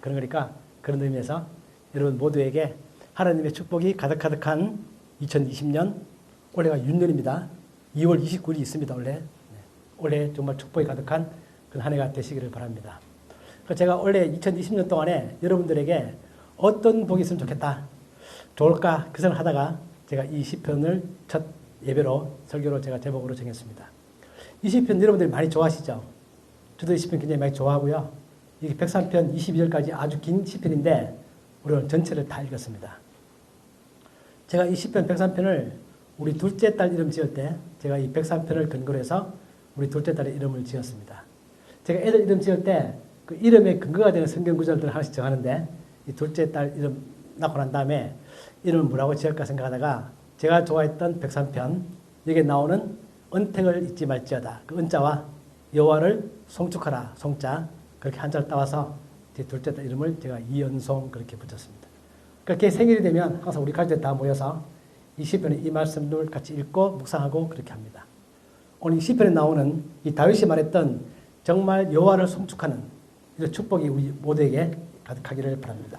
그런 거니까 그런 의미에서 여러분 모두에게 하나님의 축복이 가득가득한 2020년, 올해가 윤년입니다. 2월 29일이 있습니다, 원래. 올해 정말 축복이 가득한 그런 한 해가 되시기를 바랍니다. 제가 원래 2020년 동안에 여러분들에게 어떤 복이 있으면 좋겠다, 좋을까 그 생각을 하다가 제가 이 시편을 첫 예배로 설교로 제가 제목으로 정했습니다. 이 시편 여러분들이 많이 좋아하시죠? 저도 이 시편 굉장히 많이 좋아하고요. 이게 103편 22절까지 아주 긴 시편인데 우리 오늘 전체를 다 읽었습니다. 제가 이 시편 103편을 우리 둘째 딸 이름 지을 때 제가 이 103편을 근거로 해서 우리 둘째 딸의 이름을 지었습니다. 제가 애들 이름 지을 때 그 이름에 근거가 되는 성경 구절들을 하나씩 정하는데 이 둘째 딸 이름 낳고 난 다음에 이름을 뭐라고 지을까 생각하다가 제가 좋아했던 103편 여기에 나오는 언택을 잊지 말지어다. 그 은자와 여호와를 송축하라. 송자 그렇게 한자를 따와서 제 둘째 딸 이름을 제가 이연송 그렇게 붙였습니다. 그렇게 생일이 되면 항상 우리 가족들 다 모여서 이 시편의 이 말씀을 같이 읽고 묵상하고 그렇게 합니다. 오늘 이 시편에 나오는 이 다윗이 말했던 정말 여호와를 송축하는 이런 축복이 우리 모두에게 가득하기를 바랍니다.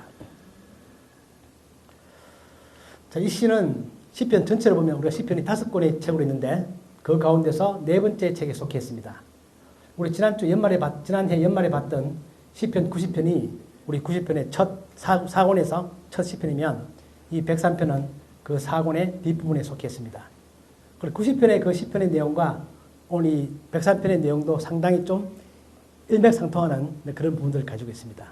자, 이 시는 시편 전체를 보면 우리가 시편이 5권의 책으로 있는데 그 가운데서 네 번째 책에 속해 있습니다. 우리 지난해 연말에 봤던 시편 90편이 우리 90편의 첫 4권에서 첫 시편이면 이 103편은 그 4권의 뒷부분에 속해 있습니다. 그리고 90편의 그 시편의 내용과 오늘 이 103편의 내용도 상당히 좀 일맥상통하는 그런 부분들을 가지고 있습니다.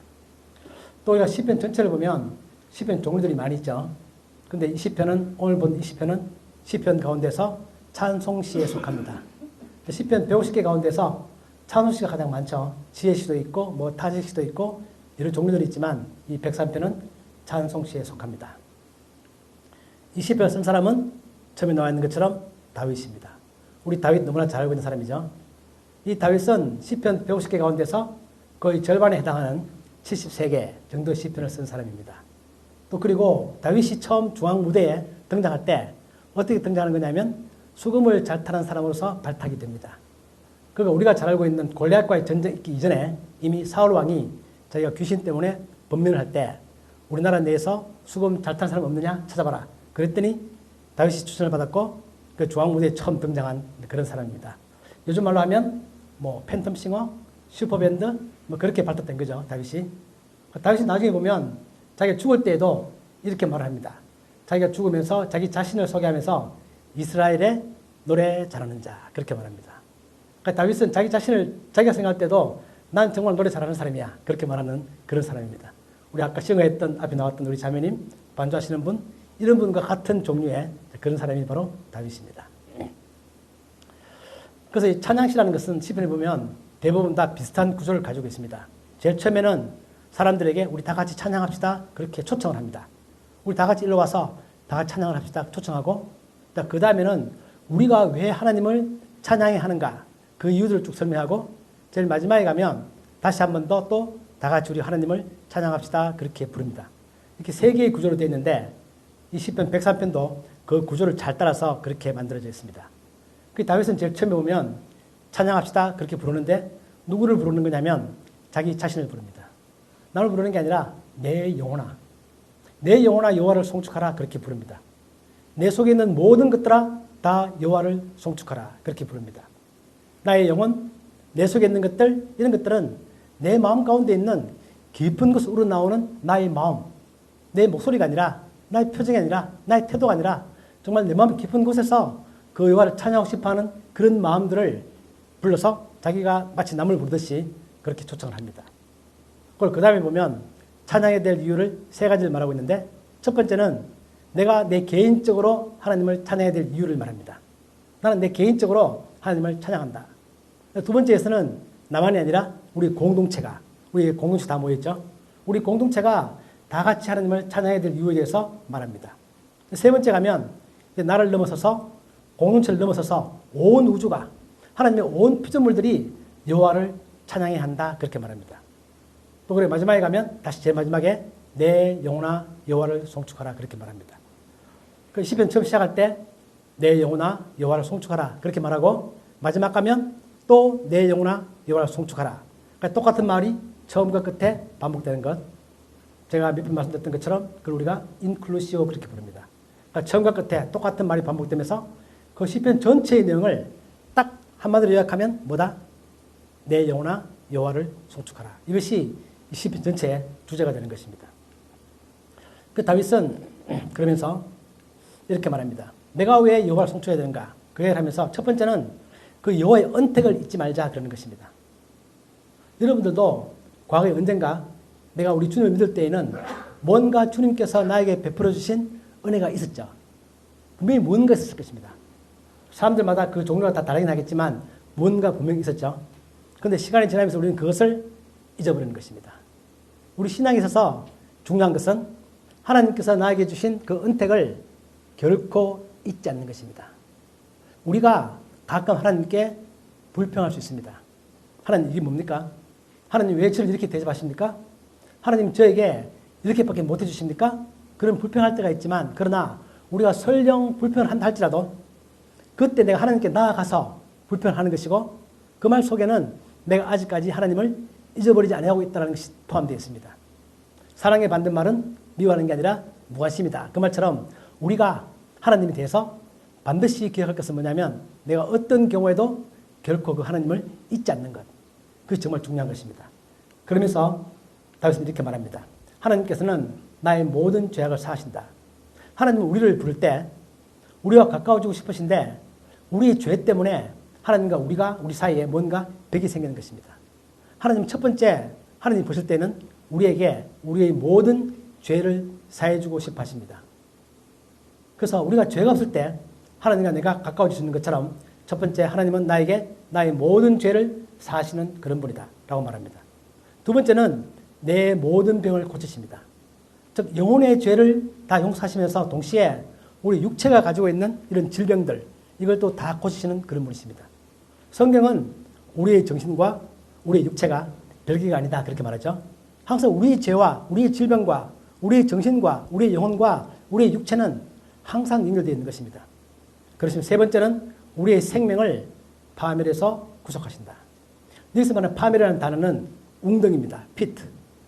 또 우리가 시편 전체를 보면 시편 종류들이 많이 있죠. 근데 이 시편은 오늘 본 이 시편은 시편 가운데서 찬송시에 속합니다. 시편 150개 가운데서 찬송시가 가장 많죠. 지혜시도 있고 뭐 타직시도 있고 이런 종류들이 있지만 이 103편은 찬송시에 속합니다. 이 시편을 쓴 사람은 처음에 나와 있는 것처럼 다윗입니다. 우리 다윗 너무나 잘 알고 있는 사람이죠. 이 다윗은 시편 150개 가운데서 거의 절반에 해당하는 73개 정도의 시편을 쓴 사람입니다. 또 그리고 다윗이 처음 중앙 무대에 등장할 때 어떻게 등장하는 거냐면 수금을 잘 타는 사람으로서 발탁이 됩니다. 그러니까 우리가 잘 알고 있는 골리앗과의 전쟁 있기 이전에 이미 사울 왕이 자기가 귀신 때문에 번민을 할 때 우리나라 내에서 수금 잘 타는 사람 없느냐 찾아봐라. 그랬더니 다윗이 추천을 받았고 그 중앙 무대에 처음 등장한 그런 사람입니다. 요즘 말로 하면 뭐 팬텀싱어, 슈퍼밴드 뭐 그렇게 발탁된 거죠. 다윗이 나중에 보면 자기가 죽을 때에도 이렇게 말을 합니다. 자기가 죽으면서 자기 자신을 소개하면서 이스라엘의 노래 잘하는 자 그렇게 말합니다. 그러니까 다윗은 자기 자신을 자기가 생각할 때도 난 정말 노래 잘하는 사람이야 그렇게 말하는 그런 사람입니다. 우리 아까 시험했던 앞에 나왔던 우리 자매님 반주하시는 분 이런 분과 같은 종류의 그런 사람이 바로 다윗입니다. 그래서 이 찬양시라는 것은 시편에 보면 대부분 다 비슷한 구조를 가지고 있습니다. 제일 처음에는 사람들에게 우리 다 같이 찬양합시다 그렇게 초청을 합니다. 우리 다 같이 일로 와서 다 같이 찬양을 합시다 초청하고 그 다음에는 우리가 왜 하나님을 찬양해야 하는가 그 이유들을 쭉 설명하고 제일 마지막에 가면 다시 한 번 더 또 다 같이 우리 하나님을 찬양합시다 그렇게 부릅니다. 이렇게 세 개의 구조로 되어 있는데 이 시편 103편도 그 구조를 잘 따라서 그렇게 만들어져 있습니다. 그 다윗은 제일 처음에 보면 찬양합시다 그렇게 부르는데 누구를 부르는 거냐면 자기 자신을 부릅니다. 나를 부르는 게 아니라 내 영혼아 여호와를 송축하라 그렇게 부릅니다. 내 속에 있는 모든 것들아 다 여호와를 송축하라 그렇게 부릅니다. 나의 영혼, 내 속에 있는 것들 이런 것들은 내 마음 가운데 있는 깊은 곳으로 우러나오는 나의 마음, 내 목소리가 아니라 나의 표정이 아니라 나의 태도가 아니라 정말 내 마음 깊은 곳에서 그 여호와를 찬양하고 싶어하는 그런 마음들을 불러서 자기가 마치 남을 부르듯이 그렇게 초청을 합니다. 그걸 그 다음에 보면 찬양해야 될 이유를 세 가지를 말하고 있는데 첫 번째는 내가 내 개인적으로 하나님을 찬양해야 될 이유를 말합니다. 나는 내 개인적으로 하나님을 찬양한다. 두 번째에서는 나만이 아니라 우리 공동체 다 모여있죠. 우리 공동체가 다 같이 하나님을 찬양해야 될 이유에 대해서 말합니다. 세 번째 가면 나를 넘어서서 공동체를 넘어서서 온 우주가 하나님의 온 피조물들이 여호와를 찬양해야 한다 그렇게 말합니다. 또 그래 마지막에 가면 다시 제일 마지막에 내 영혼아 여호와를 송축하라 그렇게 말합니다. 그 시편 처음 시작할 때 내 영혼아 여호와를 송축하라 그렇게 말하고 마지막 가면 또 내 영혼아 여호와를 송축하라. 그러니까 똑같은 말이 처음과 끝에 반복되는 것 제가 몇 번 말씀드렸던 것처럼 그걸 우리가 인클루시오 그렇게 부릅니다. 그러니까 처음과 끝에 똑같은 말이 반복되면서 그 시편 전체의 내용을 딱 한마디로 요약하면 뭐다? 내 영혼아 여호와를 송축하라. 이것이 이 시편 전체의 주제가 되는 것입니다. 그 다윗은 그러면서 이렇게 말합니다. 내가 왜 여호와를 송축해야 되는가? 그 얘기를 하면서 첫 번째는 그 여호와의 언택을 잊지 말자 그러는 것입니다. 여러분들도 과거에 언젠가 내가 우리 주님을 믿을 때에는 뭔가 주님께서 나에게 베풀어 주신 은혜가 있었죠. 분명히 뭔가 있었을 것입니다. 사람들마다 그 종류가 다 다르긴 하겠지만 뭔가 분명히 있었죠. 그런데 시간이 지나면서 우리는 그것을 잊어버리는 것입니다. 우리 신앙에 있어서 중요한 것은 하나님께서 나에게 주신 그 은택을 결코 잊지 않는 것입니다. 우리가 가끔 하나님께 불평할 수 있습니다. 하나님 이게 뭡니까? 하나님 왜 저를 이렇게 대접하십니까? 하나님 저에게 이렇게밖에 못해 주십니까? 그런 불평할 때가 있지만 그러나 우리가 설령 불평을 한다 할지라도 그때 내가 하나님께 나아가서 불평하는 것이고 그 말 속에는 내가 아직까지 하나님을 잊어버리지 않고 있다는 것이 포함되어 있습니다. 사랑의 반대말은 미워하는 게 아니라 무관심이다. 그 말처럼 우리가 하나님에 대해서 반드시 기억할 것은 뭐냐면 내가 어떤 경우에도 결코 그 하나님을 잊지 않는 것. 그것이 정말 중요한 것입니다. 그러면서 다윗은 이렇게 말합니다. 하나님께서는 나의 모든 죄악을 사하신다. 하나님은 우리를 부를 때 우리와 가까워지고 싶으신데 우리의 죄 때문에 하나님과 우리 사이에 뭔가 벽이 생기는 것입니다. 하나님 첫 번째 하나님 보실 때는 우리에게 우리의 모든 죄를 사해주고 싶어 하십니다. 그래서 우리가 죄가 없을 때 하나님과 내가 가까워질 수 있는 것처럼 첫 번째 하나님은 나에게 나의 모든 죄를 사하시는 그런 분이다 라고 말합니다. 두 번째는 내 모든 병을 고치십니다. 즉 영혼의 죄를 다 용서하시면서 동시에 우리 육체가 가지고 있는 이런 질병들 이걸 또 다 고치시는 그런 분이십니다. 성경은 우리의 정신과 우리의 육체가 별개가 아니다 그렇게 말하죠. 항상 우리의 죄와 우리의 질병과 우리의 정신과 우리의 영혼과 우리의 육체는 항상 연결되어 있는 것입니다. 그렇지만 세 번째는 우리의 생명을 파멸해서 구속하신다. 여기서 말하는 파멸이라는 단어는 웅덩입니다. 피트,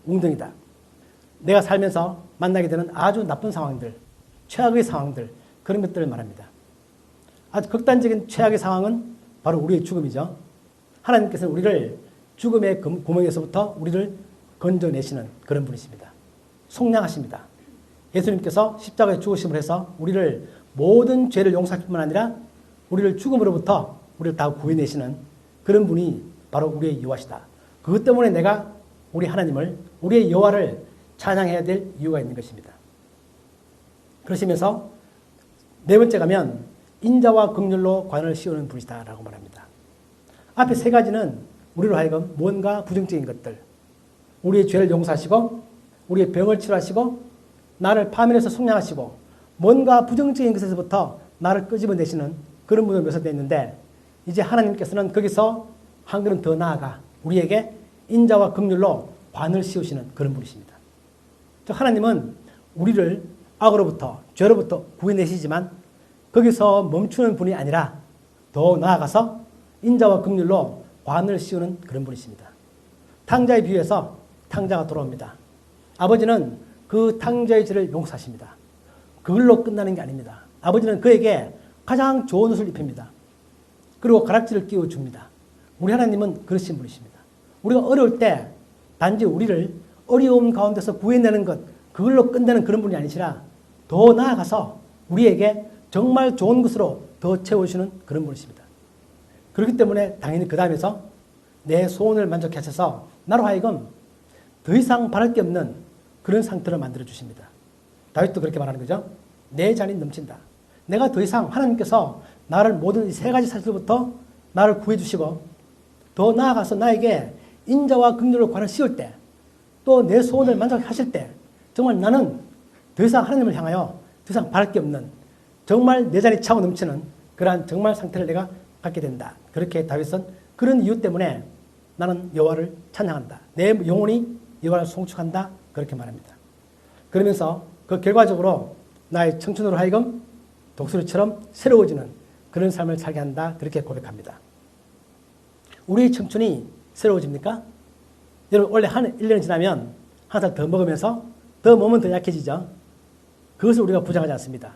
웅덩이다. 내가 살면서 만나게 되는 아주 나쁜 상황들, 최악의 상황들 그런 것들을 말합니다. 아주 극단적인 최악의 상황은 바로 우리의 죽음이죠. 하나님께서는 우리를 죽음의 구멍에서부터 우리를 건져내시는 그런 분이십니다. 속량하십니다. 예수님께서 십자가에 죽으심을 해서 우리를 모든 죄를 용서할 뿐만 아니라 우리를 죽음으로부터 우리를 다 구해내시는 그런 분이 바로 우리의 여호와시다. 그것 때문에 내가 우리 하나님을 우리의 여호와를 찬양해야 될 이유가 있는 것입니다. 그러시면서 네 번째 가면 인자와 긍휼로 관을 씌우는 분이다 라고 말합니다. 앞에 세 가지는 우리로 하여금 뭔가 부정적인 것들 우리의 죄를 용서하시고 우리의 병을 치료하시고 나를 파멸해서 속량하시고 뭔가 부정적인 것에서부터 나를 끄집어내시는 그런 분으로 묘사되어 있는데 이제 하나님께서는 거기서 한 걸음 더 나아가 우리에게 인자와 긍휼로 관을 씌우시는 그런 분이십니다. 즉 하나님은 우리를 악으로부터 죄로부터 구해내시지만 거기서 멈추는 분이 아니라 더 나아가서 인자와 긍휼로 관을 씌우는 그런 분이십니다. 탕자에 비유해서 탕자가 돌아옵니다. 아버지는 그 탕자의 죄를 용서하십니다. 그걸로 끝나는 게 아닙니다. 아버지는 그에게 가장 좋은 옷을 입힙니다. 그리고 가락지를 끼워줍니다. 우리 하나님은 그러신 분이십니다. 우리가 어려울 때 단지 우리를 어려움 가운데서 구해내는 것 그걸로 끝내는 그런 분이 아니시라 더 나아가서 우리에게 정말 좋은 것으로 더 채워주시는 그런 분이십니다. 그렇기 때문에 당연히 그 다음에서 내 소원을 만족해 하셔서 나로 하여금 더 이상 바랄 게 없는 그런 상태로 만들어 주십니다. 다윗도 그렇게 말하는 거죠. 내 잔이 넘친다. 내가 더 이상 하나님께서 나를 모든 이 세 가지 사실부터 나를 구해 주시고 더 나아가서 나에게 인자와 긍휼로 관을 씌울 때 또 내 소원을 만족하실 때 정말 나는 더 이상 하나님을 향하여 더 이상 바랄 게 없는 정말 내 잔이 차고 넘치는 그러한 정말 상태를 내가 갖게 된다. 그렇게 다윗은 그런 이유 때문에 나는 여호와를 찬양한다. 내 영혼이 여호와를 송축한다. 그렇게 말합니다. 그러면서 그 결과적으로 나의 청춘으로 하여금 독수리처럼 새로워지는 그런 삶을 살게 한다. 그렇게 고백합니다. 우리의 청춘이 새로워집니까? 여러분 원래 한 1년이 지나면 한 살 더 먹으면서 더 몸은 더 약해지죠. 그것을 우리가 부정하지 않습니다.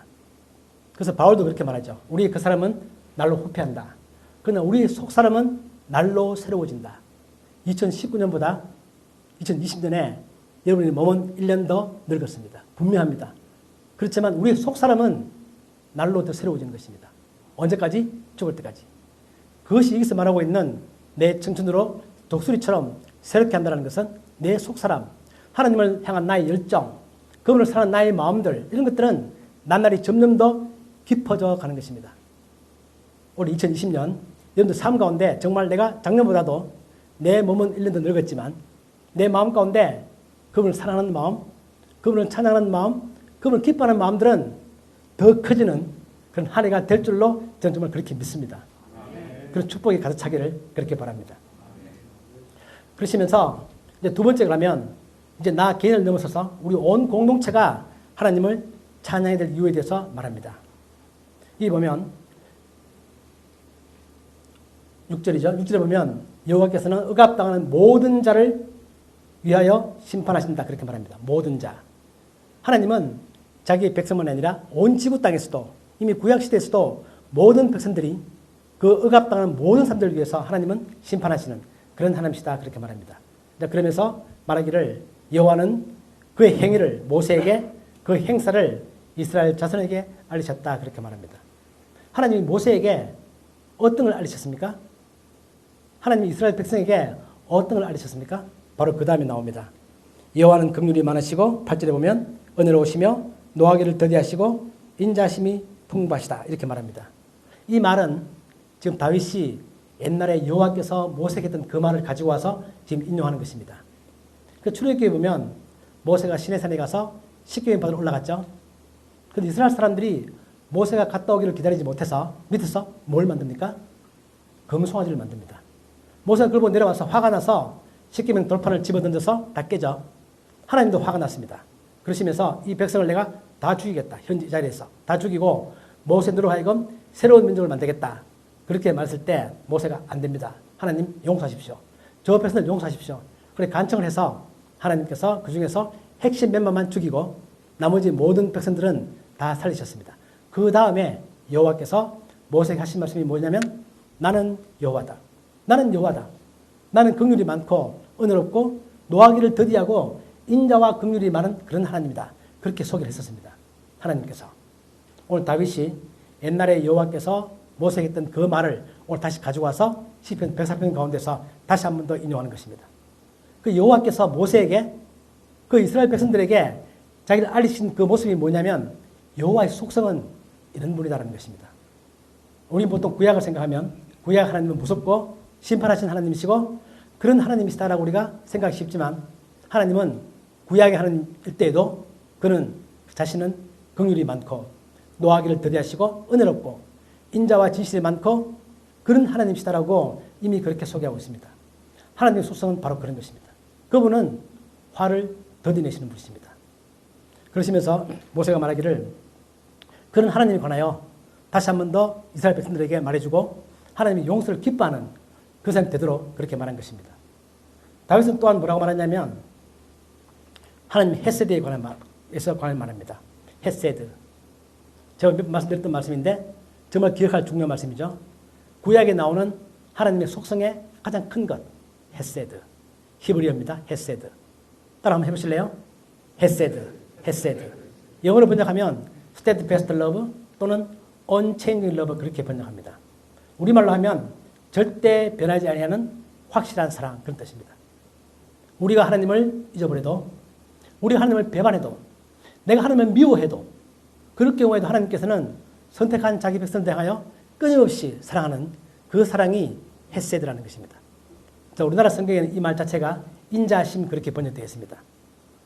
그래서 바울도 그렇게 말하죠. 우리 그 사람은 날로 후패한다. 그러나 우리 속 사람은 날로 새로워진다. 2019년보다 2020년에 여러분의 몸은 1년 더 늙었습니다. 분명합니다. 그렇지만 우리 속 사람은 날로 더 새로워지는 것입니다. 언제까지? 죽을 때까지. 그것이 여기서 말하고 있는 내 청춘으로 독수리처럼 새롭게 한다는 것은 내 속 사람, 하나님을 향한 나의 열정, 그분을 사랑하는 나의 마음들, 이런 것들은 나날이 점점 더 깊어져 가는 것입니다. 올해 2020년 여러분들 삶 가운데 정말 내가 작년보다도 내 몸은 1년 더 늙었지만 내 마음 가운데 그분을 사랑하는 마음, 그분을 찬양하는 마음, 그분을 기뻐하는 마음들은 더 커지는 그런 한 해가 될 줄로 저는 정말 그렇게 믿습니다. 그런 축복이 가득 차기를 그렇게 바랍니다. 그러시면서 이제 두 번째 그러면 이제 나 개인을 넘어서서 우리 온 공동체가 하나님을 찬양해야 될 이유에 대해서 말합니다. 여기 보면 6절이죠. 6절에 보면 여호와께서는 억압당하는 모든 자를 위하여 심판하신다. 그렇게 말합니다. 모든 자. 하나님은 자기의 백성만 아니라 온 지구 땅에서도 이미 구약시대에서도 모든 백성들이 그 억압당하는 모든 사람들을 위해서 하나님은 심판하시는 그런 하나님이시다. 그렇게 말합니다. 그러면서 말하기를 여호와는 그의 행위를 모세에게 그 행사를 이스라엘 자손에게 알리셨다. 그렇게 말합니다. 하나님이 모세에게 어떤 걸 알리셨습니까? 하나님이 이스라엘 백성에게 어떤 걸 알리셨습니까? 바로 그 다음에 나옵니다. 여호와는 긍휼이 많으시고 8절에 보면 은혜로우시며 노하기를 더디하시고 인자심이 풍부하시다. 이렇게 말합니다. 이 말은 지금 다윗이 옛날에 여호와께서 모세에게 했던 그 말을 가지고 와서 지금 인용하는 것입니다. 그 출애굽기에 보면 모세가 시내산에 가서 십계명 받으러 올라갔죠. 그런데 이스라엘 사람들이 모세가 갔다 오기를 기다리지 못해서 밑에서 뭘 만듭니까? 금송아지를 만듭니다. 모세가 그걸 보고 내려와서 화가 나서 십계명 돌판을 집어던져서 다 깨져. 하나님도 화가 났습니다. 그러시면서 이 백성을 내가 다 죽이겠다. 현재 이 자리에서 다 죽이고 모세로 하여금 새로운 민족을 만들겠다. 그렇게 말했을 때 모세가 안 됩니다. 하나님 용서하십시오. 저 백성을 용서하십시오. 그래 간청을 해서 하나님께서 그 중에서 핵심 멤버만 죽이고 나머지 모든 백성들은 다 살리셨습니다. 그 다음에 여호와께서 모세에게 하신 말씀이 뭐냐면 나는 여호와다. 나는 여호와다. 나는 긍휼이 많고 은혜롭고 노하기를 더디하고 인자와 긍휼이 많은 그런 하나님이다. 그렇게 소개를 했었습니다. 하나님께서. 오늘 다윗이 옛날에 여호와께서 모세에게 했던 그 말을 오늘 다시 가지고 와서 시편 104편 가운데서 다시 한 번 더 인용하는 것입니다. 그 여호와께서 모세에게 그 이스라엘 백성들에게 자기를 알리신 그 모습이 뭐냐면 여호와의 속성은 이런 분이다라는 것입니다. 우리 보통 구약을 생각하면 구약 하나님은 무섭고 심판하신 하나님이시고 그런 하나님이시다라고 우리가 생각하기 쉽지만 하나님은 구약의 하나님일 때에도 그는 자신은 긍휼이 많고 노하기를 더디하시고 은혜롭고 인자와 진실이 많고 그런 하나님이시다라고 이미 그렇게 소개하고 있습니다. 하나님의 속성은 바로 그런 것입니다. 그분은 화를 더디내시는 분이십니다. 그러시면서 모세가 말하기를 그런 하나님에 관하여 다시 한 번 더 이스라엘 백성들에게 말해주고 하나님이 용서를 기뻐하는 그 사람이 되도록 그렇게 말한 것입니다. 다윗은 또한 뭐라고 말하냐면 하나님 헤세드에 관한 말합니다. 헤세드. 제가 몇 번 말씀드렸던 말씀인데 정말 기억할 중요한 말씀이죠. 구약에 나오는 하나님의 속성의 가장 큰 것, 헤세드. 히브리어입니다. 헤세드. 따라 한번 해보실래요? 헤세드, 헤세드. 영어로 번역하면 steadfast love 또는 unchanging love 그렇게 번역합니다. 우리말로 하면 절대 변하지 아니하는 확실한 사랑 그런 뜻입니다. 우리가 하나님을 잊어버려도 우리가 하나님을 배반해도 내가 하나님을 미워해도 그럴 경우에도 하나님께서는 선택한 자기 백성들 향하여 끊임없이 사랑하는 그 사랑이 헤세드라는 것입니다. 우리나라 성경에는 이 말 자체가 인자심 그렇게 번역되어 있습니다.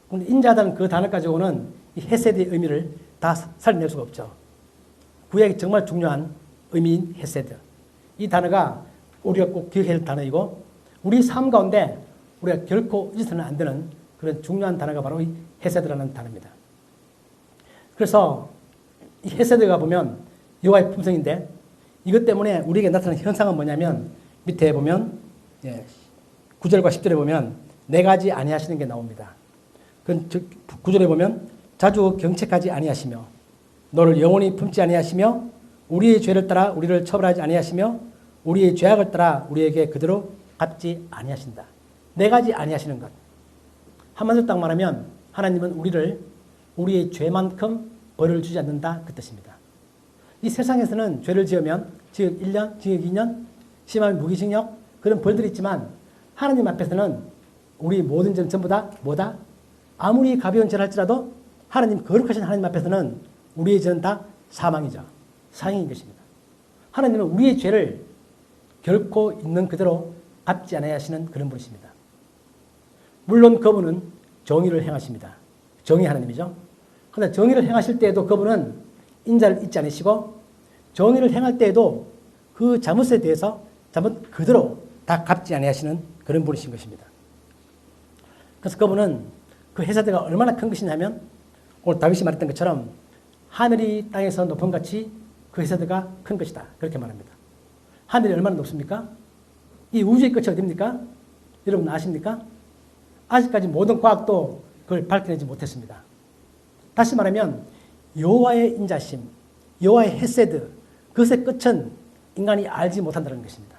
그런데 인자하다는 그 단어 가지고는 이 헤세드의 의미를 다 살려낼 수가 없죠. 구약이 정말 중요한 의미인 헤세드. 이 단어가 우리가 꼭 기억해야 할 단어이고 우리 삶 가운데 우리가 결코 잊어서는 안 되는 그런 중요한 단어가 바로 이 헤세드라는 단어입니다. 그래서 이 헤세드가 보면 여호와의 품성인데 이것 때문에 우리에게 나타나는 현상은 뭐냐면 밑에 보면 9절과 10절에 보면 네 가지 아니하시는 게 나옵니다. 구절에 보면 자주 경책하지 아니하시며 너를 영원히 품지 아니하시며 우리의 죄를 따라 우리를 처벌하지 아니하시며 우리의 죄악을 따라 우리에게 그대로 갚지 아니하신다. 네 가지 아니하시는 것. 한마디로 딱 말하면 하나님은 우리를 우리의 죄만큼 벌을 주지 않는다 그 뜻입니다. 이 세상에서는 죄를 지으면 징역 1년, 징역 2년, 심하면 무기징역 그런 벌들이 있지만 하나님 앞에서는 우리 모든 죄는 전부 다 뭐다? 아무리 가벼운 죄를 할지라도 하나님 거룩하신 하나님 앞에서는 우리의 죄는 다 사망이죠. 상인 것입니다. 하나님은 우리의 죄를 결코 있는 그대로 갚지 않아야 하시는 그런 분이십니다. 물론 그분은 정의를 행하십니다. 정의 하나님이죠. 그러나 정의를 행하실 때에도 그분은 인자를 잊지 않으시고 정의를 행할 때에도 그 잘못에 대해서 잘못 그대로 다 갚지 아니하시는 그런 분이신 것입니다. 그래서 그분은 그 회사대가 얼마나 큰 것이냐면 오늘 다윗이 말했던 것처럼 하늘이 땅에서 높은 같이 그 회사대가 큰 것이다. 그렇게 말합니다. 하늘이 얼마나 높습니까? 이 우주의 끝이 어디입니까? 여러분 아십니까? 아직까지 모든 과학도 그걸 밝혀내지 못했습니다. 다시 말하면 여호와의 인자심, 여호와의 헤세드, 그것의 끝은 인간이 알지 못한다는 것입니다.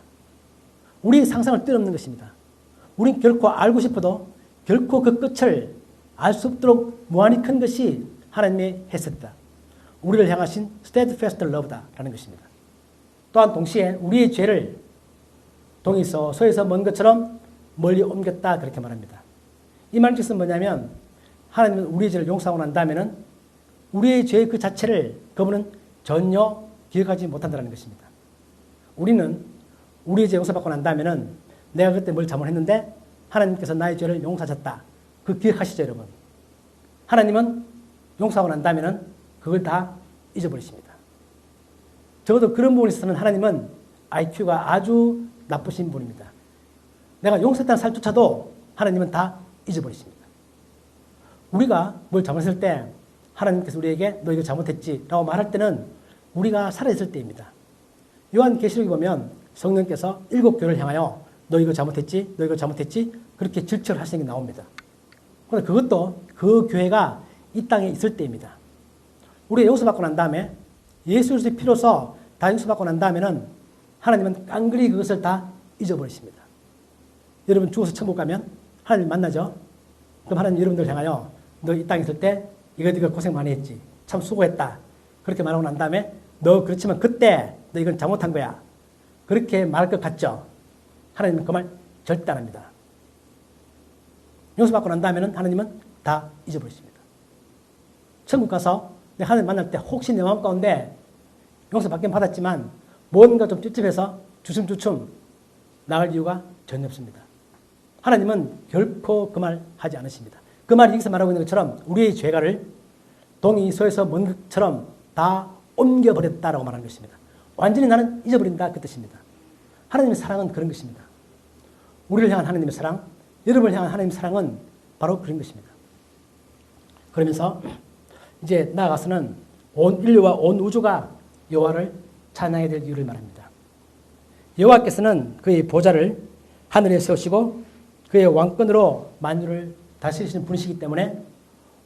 우리의 상상을 뛰어넘는 것입니다. 우린 결코 알고 싶어도 결코 그 끝을 알 수 없도록 무한히 큰 것이 하나님의 헤세드다. 우리를 향하신 steadfast love다라는 것입니다. 또한 동시에 우리의 죄를 동에서 서에서 먼 것처럼 멀리 옮겼다 그렇게 말합니다. 이 말뜻은 뭐냐면 하나님은 우리의 죄를 용서하고 난 다음에는 우리의 죄 그 자체를 그분은 전혀 기억하지 못한다는 것입니다. 우리는 우리의 죄 용서받고 난 다음에는 내가 그때 뭘 잘못했는데 하나님께서 나의 죄를 용서하셨다. 그 기억하시죠 여러분? 하나님은 용서하고 난 다음에는 그걸 다 잊어버리십니다. 적어도 그런 부분에 있어서는 하나님은 IQ가 아주 나쁘신 분입니다. 내가 용서했다는 사실조차도 하나님은 다 잊어버리십니다. 우리가 뭘 잘못했을 때 하나님께서 우리에게 너 이거 잘못했지 라고 말할 때는 우리가 살아있을 때입니다. 요한계시록에 보면 성령께서 7교회를 향하여 너 이거 잘못했지? 너 이거 잘못했지? 그렇게 질책을 하시는 게 나옵니다. 그런데 그것도 그 교회가 이 땅에 있을 때입니다. 우리가 용서받고 난 다음에 예수 그리스도의 피로서 다 용서받고 난 다음에는 하나님은 깡그리 그것을 다 잊어버리십니다. 여러분 죽어서 천국 가면 하나님 만나죠? 그럼 하나님 여러분들 향하여 너 이 땅에 있을 때 이거 고생 많이 했지. 참 수고했다. 그렇게 말하고 난 다음에 너 그렇지만 그때 너 이건 잘못한 거야. 그렇게 말할 것 같죠? 하나님은 그 말 절대 안 합니다. 용서받고 난 다음에는 하나님은 다 잊어버리십니다. 천국 가서 내가 하나님 만날 때 혹시 내 마음 가운데 용서받긴 받았지만 뭔가 좀 찝찝해서 주춤주춤 나갈 이유가 전혀 없습니다. 하나님은 결코 그 말 하지 않으십니다. 그 말이 여기서 말하고 있는 것처럼 우리의 죄가를 동이 서에서 먼 것처럼 다 옮겨버렸다라고 말하는 것입니다. 완전히 나는 잊어버린다 그 뜻입니다. 하나님의 사랑은 그런 것입니다. 우리를 향한 하나님의 사랑, 여러분을 향한 하나님의 사랑은 바로 그런 것입니다. 그러면서 이제 나아가서는 온 인류와 온 우주가 여호와를 찬양해야 될 이유를 말합니다. 여호와께서는 그의 보좌를 하늘에 세우시고 그의 왕권으로 만유를 다스리시는 분이시기 때문에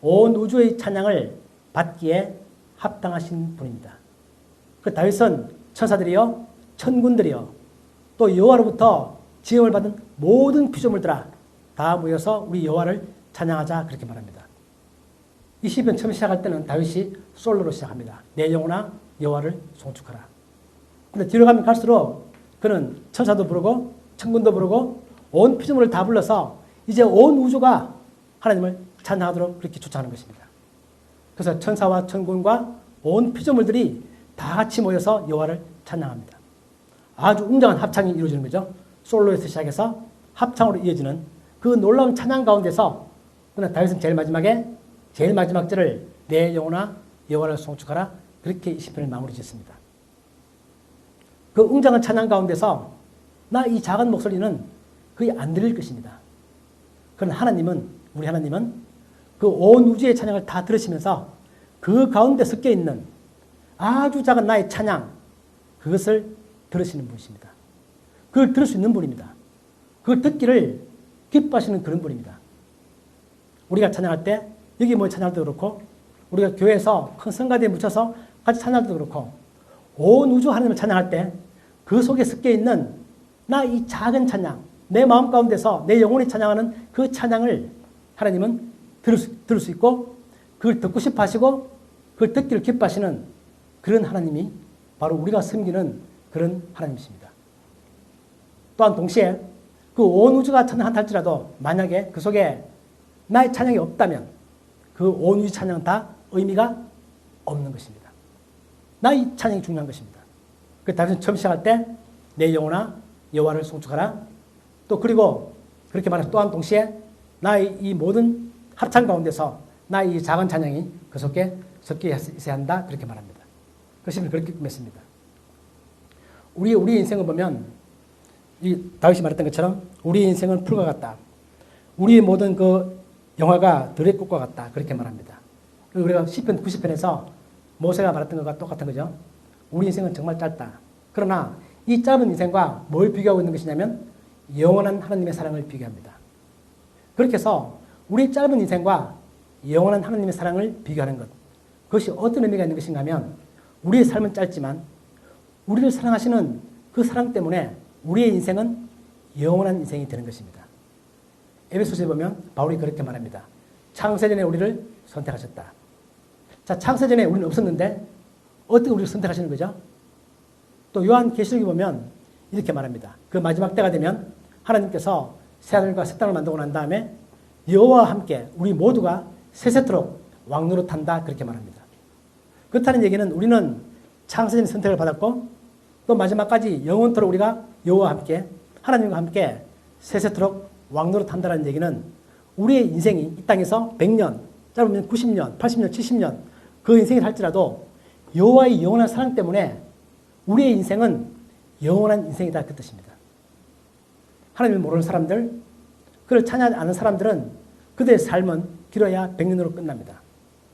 온 우주의 찬양을 받기에 합당하신 분입니다. 그 다윗은 천사들이요, 천군들이요, 또 여호와로부터 지음을 받은 모든 피조물들아 다 모여서 우리 여호와를 찬양하자 그렇게 말합니다. 이 시편 처음 시작할 때는 다윗이 솔로로 시작합니다. 내 영혼아 여호와를 송축하라. 근데 뒤로 가면 갈수록 그는 천사도 부르고 천군도 부르고 온 피조물을 다 불러서 이제 온 우주가 하나님을 찬양하도록 그렇게 주창하는 것입니다. 그래서 천사와 천군과 온 피조물들이 다 같이 모여서 여호와를 찬양합니다. 아주 웅장한 합창이 이루어지는 거죠. 솔로에서 시작해서 합창으로 이어지는 그 놀라운 찬양 가운데서 그러나 다윗은 제일 마지막 절을 내 영혼아 여호와를 송축하라 그렇게 이 시편을 마무리 짓습니다. 그 웅장한 찬양 가운데서 나 이 작은 목소리는 거의 안 들릴 것입니다. 그러나 하나님은 우리 하나님은 그 온 우주의 찬양을 다 들으시면서 그 가운데 섞여 있는 아주 작은 나의 찬양 그것을 들으시는 분이십니다. 그걸 들을 수 있는 분입니다. 그걸 듣기를 기뻐하시는 그런 분입니다. 우리가 찬양할 때 여기 뭐 찬양할 때도 그렇고 우리가 교회에서 큰 성가대에 묻혀서 같이 찬양할 때도 그렇고 온 우주 하나님을 찬양할 때 그 속에 섞여 있는 나 이 작은 찬양, 내 마음 가운데서 내 영혼이 찬양하는 그 찬양을 하나님은 들을 수 있고 그걸 듣고 싶어 하시고 그걸 듣기를 기뻐하시는 그런 하나님이 바로 우리가 섬기는 그런 하나님이십니다. 또한 동시에 그 온 우주가 찬양한다 할지라도 만약에 그 속에 나의 찬양이 없다면 그 온 우주 찬양은 다 의미가 없는 것입니다. 나의 찬양이 중요한 것입니다. 그 다윗은 처음 시작할 때 내 영혼아 여호와를 송축하라. 또 그리고 그렇게 말해서 또한 동시에 나의 이 모든 합창 가운데서 나의 이 작은 찬양이 그 속에 섞여 있어야 한다. 그렇게 말합니다. 그것이 그렇게 꾸몄습니다. 우리 인생을 보면 이 다윗이 말했던 것처럼 우리 인생은 풀과 같다. 우리의 모든 그 영화가 들의 꽃과 같다. 그렇게 말합니다. 우리가 시편 90편에서 모세가 말했던 것과 똑같은 거죠. 우리 인생은 정말 짧다. 그러나 이 짧은 인생과 뭘 비교하고 있는 것이냐면 영원한 하나님의 사랑을 비교합니다. 그렇게 해서 우리 짧은 인생과 영원한 하나님의 사랑을 비교하는 것. 그것이 어떤 의미가 있는 것인가 하면 우리의 삶은 짧지만 우리를 사랑하시는 그 사랑 때문에 우리의 인생은 영원한 인생이 되는 것입니다. 에베소서에 보면 바울이 그렇게 말합니다. 창세전에 우리를 선택하셨다. 자, 창세전에 우리는 없었는데 어떻게 우리를 선택하시는 거죠? 또 요한계시록에 보면 이렇게 말합니다. 그 마지막 때가 되면 하나님께서 새하늘과 새 땅을 만들고 난 다음에 여호와와 함께 우리 모두가 세세토록 왕노릇한다. 그렇게 말합니다. 그렇다는 얘기는 우리는 창세전의 선택을 받았고 또 마지막까지 영원토록 우리가 여호와와 함께 하나님과 함께 세세토록 왕노릇한다는 얘기는 우리의 인생이 이 땅에서 100년, 짧으면 90년, 80년, 70년 그 인생이 살지라도 여호와의 영원한 사랑 때문에 우리의 인생은 영원한 인생이다. 그 뜻입니다. 하나님을 모르는 사람들, 그를 찬양하지 않는 사람들은 그들의 삶은 길어야 100년으로 끝납니다.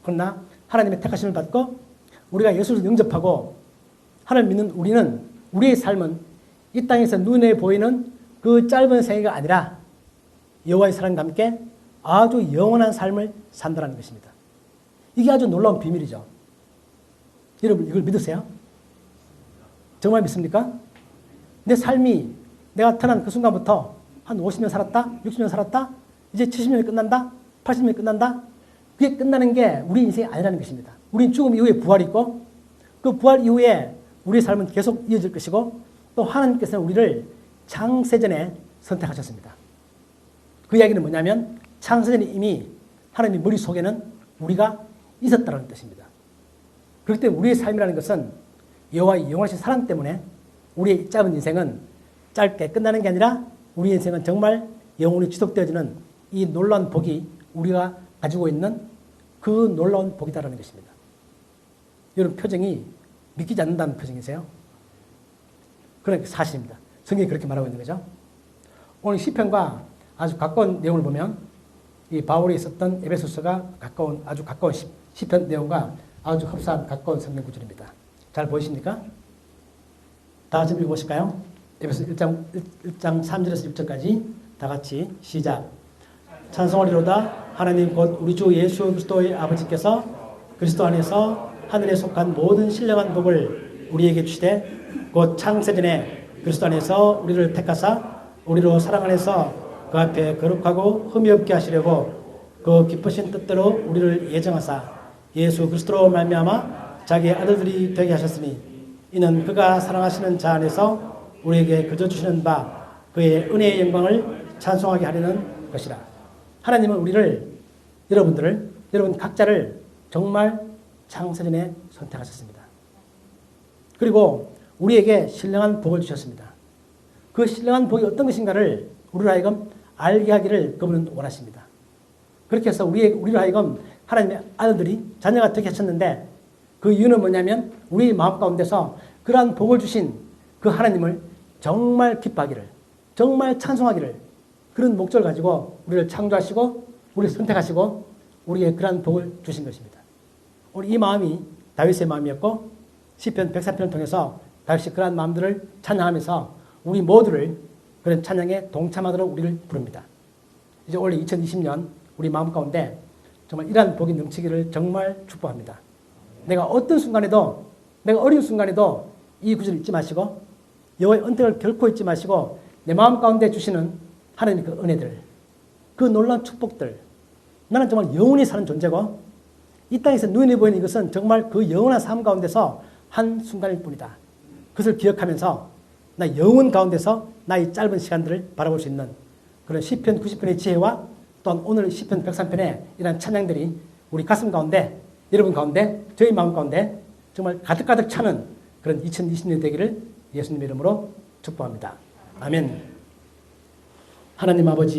그러나 하나님의 택하심을 받고 우리가 예수를 영접하고 하나님을 믿는 우리는 우리의 삶은 이 땅에서 눈에 보이는 그 짧은 생애가 아니라 여호와의 사랑과 함께 아주 영원한 삶을 산다는 것입니다. 이게 아주 놀라운 비밀이죠. 여러분 이걸 믿으세요? 정말 믿습니까? 내 삶이 내가 태어난 그 순간부터 한 50년 살았다? 60년 살았다? 이제 70년이 끝난다? 80년이 끝난다? 그게 끝나는 게 우리 인생이 아니라는 것입니다. 우리는 죽음 이후에 부활이 있고 그 부활 이후에 우리의 삶은 계속 이어질 것이고 또 하나님께서는 우리를 창세전에 선택하셨습니다. 그 이야기는 뭐냐면 창세전에 이미 하나님 머릿속에는 우리가 있었다는 뜻입니다. 그렇기 때문에 우리의 삶이라는 것은 여호와의 영원하신 사랑 때문에 우리의 짧은 인생은 짧게 끝나는 게 아니라 우리 인생은 정말 영원히 지속되어지는 이 놀라운 복이 우리가 가지고 있는 그 놀라운 복이다라는 것입니다. 여러분 표정이 믿기지 않는다는 표정이세요? 그러니까 사실입니다. 성경이 그렇게 말하고 있는 거죠. 오늘 시편과 아주 가까운 내용을 보면 이 바울이 있었던 에베소서가 아주 가까운 시편 내용과 아주 흡사한 가까운 성경 구절입니다. 잘 보이십니까? 다 같이 읽어보실까요? 에베소 1장 3절에서 6절까지 다 같이 시작. 찬송하리로다. 하나님 곧 우리 주 예수 그리스도의 아버지께서 그리스도 안에서 하늘에 속한 모든 신령한 복을 우리에게 주시되 곧 창세전에 그리스도 안에서 우리를 택하사 우리로 사랑 안에서 그 앞에 거룩하고 흠이 없게 하시려고 그 기쁘신 뜻대로 우리를 예정하사 예수 그리스도로 말미암아 자기의 아들들이 되게 하셨으니 이는 그가 사랑하시는 자 안에서 우리에게 거저주시는 바 그의 은혜의 영광을 찬송하게 하려는 것이라. 하나님은 우리를 여러분 각자를 정말 창세전에 선택하셨습니다. 그리고 우리에게 신령한 복을 주셨습니다. 그 신령한 복이 어떤 것인가를 우리로 하여금 알게 하기를 그분은 원하십니다. 그렇게 해서 우리로 하여금 하나님의 아들들이 자녀가 되게 하셨는데 그 이유는 뭐냐면 우리 마음 가운데서 그러한 복을 주신 그 하나님을 정말 기뻐하기를, 정말 찬송하기를 그런 목적을 가지고 우리를 창조하시고 우리를 선택하시고 우리에게 그러한 복을 주신 것입니다. 오늘 이 마음이 다윗의 마음이었고 시편 103편을 통해서 다윗이 그러한 마음들을 찬양하면서 우리 모두를 그런 찬양에 동참하도록 우리를 부릅니다. 이제 올해 2020년 우리 마음 가운데 정말 이러한 복이 넘치기를 정말 축복합니다. 내가 어떤 순간에도, 내가 어려운 순간에도 이 구절을 잊지 마시고 여호와의 은택을 결코 잊지 마시고 내 마음 가운데 주시는 하나님의 그 은혜들, 그 놀라운 축복들, 나는 정말 영원히 사는 존재고 이 땅에서 눈에 보이는 이것은 정말 그 영원한 삶 가운데서 한 순간일 뿐이다. 그것을 기억하면서 나 영원 가운데서 나의 짧은 시간들을 바라볼 수 있는 그런 시편 90편의 지혜와 또한 오늘 시편 103편의 이런 찬양들이 우리 가슴 가운데, 여러분 가운데, 저희 마음 가운데 정말 가득가득 차는 그런 2020년 되기를 예수님 이름으로 축복합니다. 아멘. 하나님 아버지